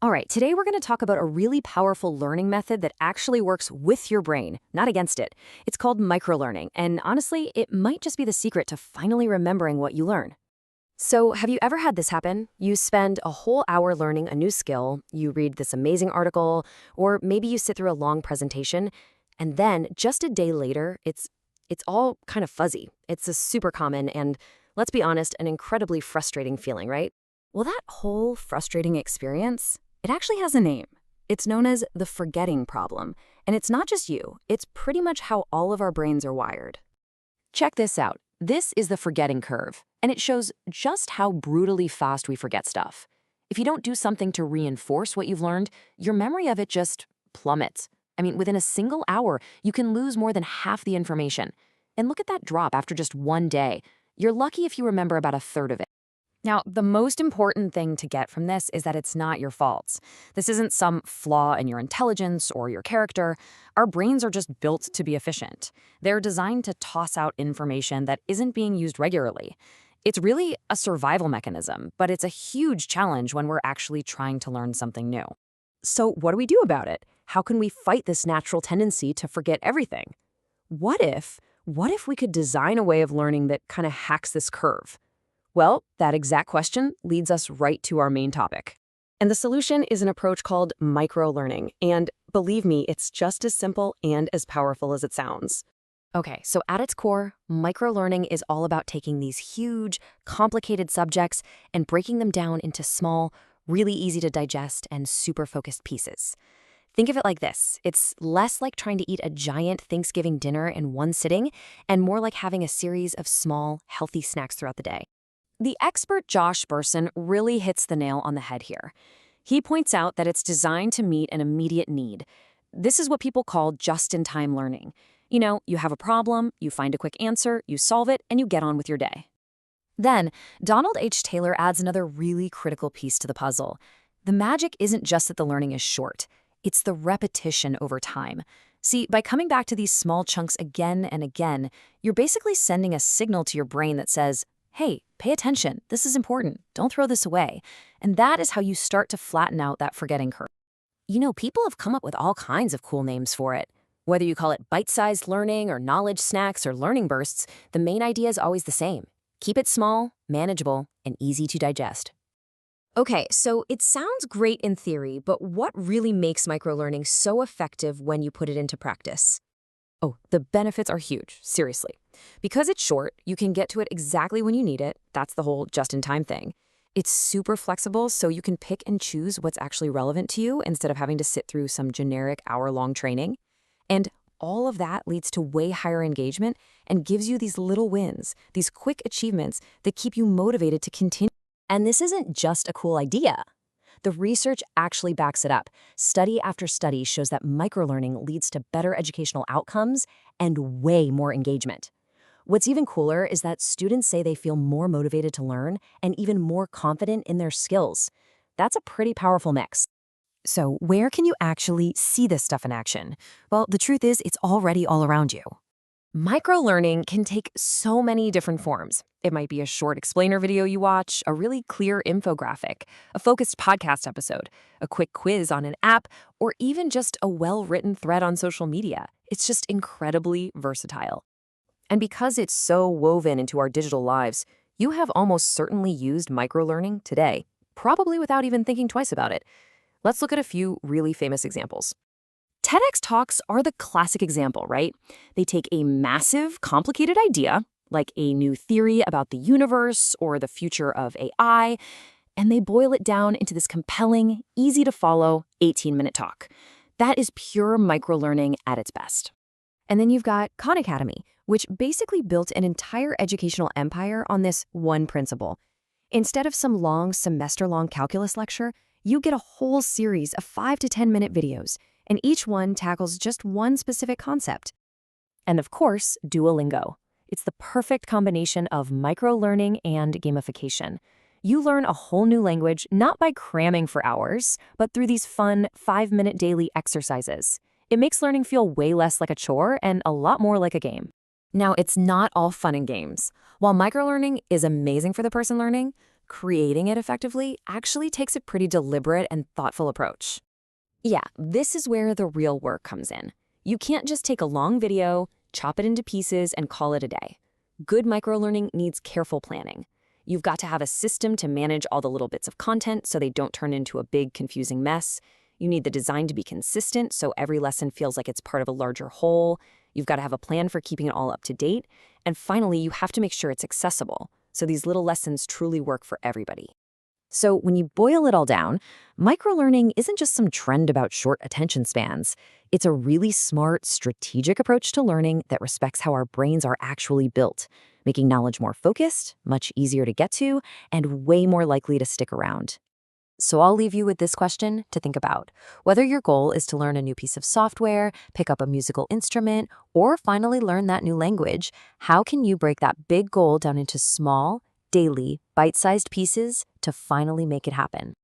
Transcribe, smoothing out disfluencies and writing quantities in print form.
All right, today we're going to talk about a really powerful learning method that actually works with your brain, not against it. It's called microlearning, and honestly, it might just be the secret to finally remembering what you learn. So, have you ever had this happen? You spend a whole hour learning a new skill, you read this amazing article, or maybe you sit through a long presentation, and then just a day later, it's all kind of fuzzy. It's a super common and, let's be honest, an incredibly frustrating feeling, right? Well, that whole frustrating experience, it actually has a name. It's known as the forgetting problem. And it's not just you, it's pretty much how all of our brains are wired. Check this out. This is the forgetting curve, and it shows just how brutally fast we forget stuff. If you don't do something to reinforce what you've learned, your memory of it just plummets. I mean, within a single hour, you can lose more than half the information. And look at that drop after just one day. You're lucky if you remember about a third of it. Now, the most important thing to get from this is that it's not your fault. This isn't some flaw in your intelligence or your character. Our brains are just built to be efficient. They're designed to toss out information that isn't being used regularly. It's really a survival mechanism, but it's a huge challenge when we're actually trying to learn something new. So what do we do about it? How can we fight this natural tendency to forget everything? What if we could design a way of learning that kind of hacks this curve? Well, that exact question leads us right to our main topic. And the solution is an approach called microlearning. And believe me, it's just as simple and as powerful as it sounds. Okay, so at its core, microlearning is all about taking these huge, complicated subjects and breaking them down into small, really easy to digest and super focused pieces. Think of it like this. It's less like trying to eat a giant Thanksgiving dinner in one sitting and more like having a series of small, healthy snacks throughout the day. The expert Josh Bersin really hits the nail on the head here. He points out that it's designed to meet an immediate need. This is what people call just-in-time learning. You know, you have a problem, you find a quick answer, you solve it, and you get on with your day. Then, Donald H. Taylor adds another really critical piece to the puzzle. The magic isn't just that the learning is short. It's the repetition over time. See, by coming back to these small chunks again and again, you're basically sending a signal to your brain that says, hey, pay attention, this is important, don't throw this away. And that is how you start to flatten out that forgetting curve. You know, people have come up with all kinds of cool names for it. Whether you call it bite-sized learning or knowledge snacks or learning bursts, the main idea is always the same. Keep it small, manageable, and easy to digest. Okay, so it sounds great in theory, but what really makes microlearning so effective when you put it into practice? Oh, the benefits are huge, seriously. Because it's short, you can get to it exactly when you need it. That's the whole just-in-time thing. It's super flexible, so you can pick and choose what's actually relevant to you instead of having to sit through some generic hour-long training. And all of that leads to way higher engagement and gives you these little wins, these quick achievements that keep you motivated to continue. And this isn't just a cool idea. The research actually backs it up. Study after study shows that microlearning leads to better educational outcomes and way more engagement. What's even cooler is that students say they feel more motivated to learn and even more confident in their skills. That's a pretty powerful mix. So where can you actually see this stuff in action? Well, the truth is it's already all around you. Microlearning can take so many different forms. It might be a short explainer video you watch, a really clear infographic, a focused podcast episode, a quick quiz on an app, or even just a well-written thread on social media. It's just incredibly versatile. And because it's so woven into our digital lives, you have almost certainly used microlearning today, probably without even thinking twice about it. Let's look at a few really famous examples. TEDx Talks are the classic example, right? They take a massive, complicated idea, like a new theory about the universe or the future of AI, and they boil it down into this compelling, easy-to-follow 18-minute talk. That is pure microlearning at its best. And then you've got Khan Academy, which basically built an entire educational empire on this one principle. Instead of some long, semester-long calculus lecture, you get a whole series of 5 to 10-minute videos, and each one tackles just one specific concept. And of course, Duolingo. It's the perfect combination of microlearning and gamification. You learn a whole new language not by cramming for hours, but through these fun 5-minute daily exercises. It makes learning feel way less like a chore and a lot more like a game. Now, it's not all fun and games. While microlearning is amazing for the person learning, creating it effectively actually takes a pretty deliberate and thoughtful approach. Yeah, this is where the real work comes in. You can't just take a long video, chop it into pieces, and call it a day. Good microlearning needs careful planning. You've got to have a system to manage all the little bits of content so they don't turn into a big, confusing mess. You need the design to be consistent so every lesson feels like it's part of a larger whole. You've got to have a plan for keeping it all up to date. And finally, you have to make sure it's accessible so these little lessons truly work for everybody. So when you boil it all down, microlearning isn't just some trend about short attention spans. It's a really smart, strategic approach to learning that respects how our brains are actually built, making knowledge more focused, much easier to get to, and way more likely to stick around. So I'll leave you with this question to think about. Whether your goal is to learn a new piece of software, pick up a musical instrument, or finally learn that new language, how can you break that big goal down into small, daily, bite-sized pieces to finally make it happen?